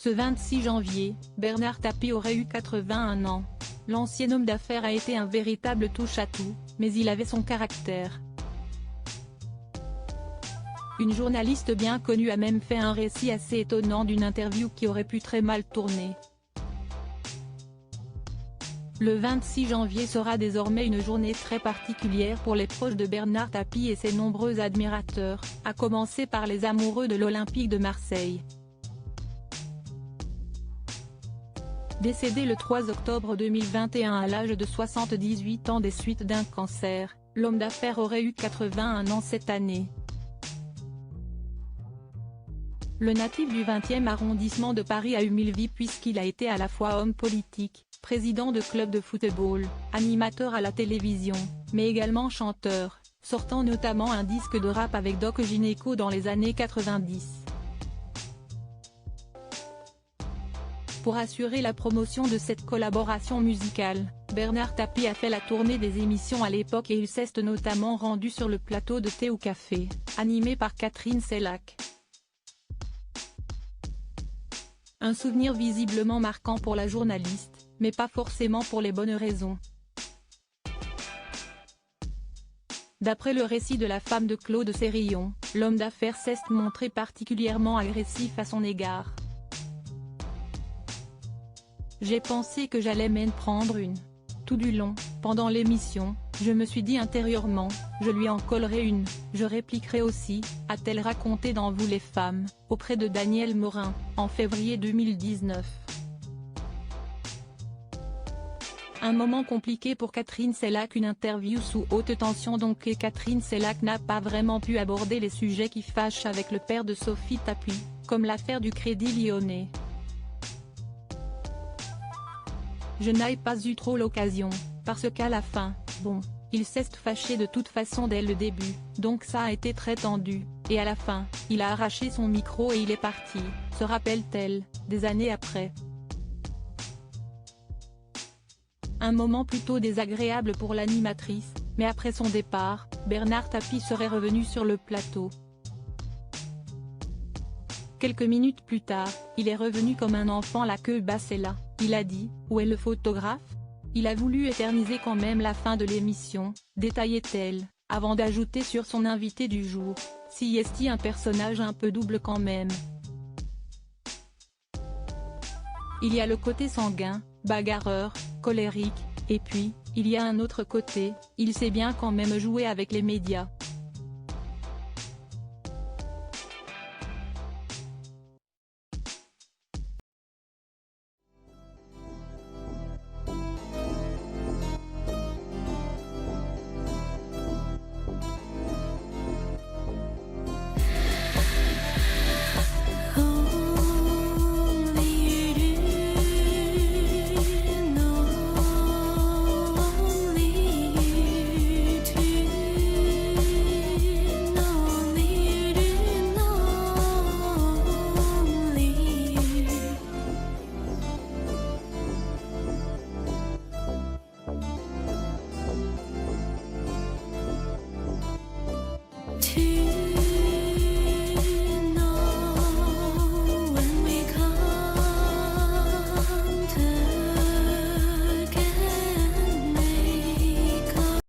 Ce 26 janvier, Bernard Tapie aurait eu 81 ans. L'ancien homme d'affaires a été un véritable touche-à-tout, mais il avait son caractère. Une journaliste bien connue a même fait un récit assez étonnant d'une interview qui aurait pu très mal tourner. Le 26 janvier sera désormais une journée très particulière pour les proches de Bernard Tapie et ses nombreux admirateurs, à commencer par les amoureux de l'Olympique de Marseille. Décédé le 3 octobre 2021 à l'âge de 78 ans des suites d'un cancer, l'homme d'affaires aurait eu 81 ans cette année. Le natif du 20e arrondissement de Paris a eu 1000 vies puisqu'il a été à la fois homme politique, président de club de football, animateur à la télévision, mais également chanteur, sortant notamment un disque de rap avec Doc Gynéco dans les années 90. Pour assurer la promotion de cette collaboration musicale, Bernard Tapie a fait la tournée des émissions à l'époque et il s'est notamment rendu sur le plateau de Thé ou Café, animé par Catherine Seilhac. Un souvenir visiblement marquant pour la journaliste, mais pas forcément pour les bonnes raisons. D'après le récit de la femme de Claude Sérillon, l'homme d'affaires s'est montré particulièrement agressif à son égard. J'ai pensé que j'allais m'en prendre une. Tout du long, pendant l'émission, je me suis dit intérieurement, je lui en collerai une, je répliquerai aussi, a-t-elle raconté dans Vous les femmes, auprès de Daniel Morin, en février 2019. Un moment compliqué pour Catherine Seilhac, une interview sous haute tension donc et Catherine Seilhac n'a pas vraiment pu aborder les sujets qui fâchent avec le père de Sophie Tapie, comme l'affaire du Crédit Lyonnais. Je n'ai pas eu trop l'occasion, parce qu'à la fin, bon, il s'est fâché de toute façon dès le début, donc ça a été très tendu, et à la fin, il a arraché son micro et il est parti, se rappelle-t-elle, des années après. Un moment plutôt désagréable pour l'animatrice, mais après son départ, Bernard Tapie serait revenu sur le plateau. Quelques minutes plus tard, il est revenu comme un enfant la queue basse et là, il a dit « Où est le photographe ?» Il a voulu éterniser quand même la fin de l'émission, détaillait-elle, avant d'ajouter sur son invité du jour « Si est-il un personnage un peu double quand même. Il y a le côté sanguin, bagarreur, colérique, et puis, il y a un autre côté, il sait bien quand même jouer avec les médias. »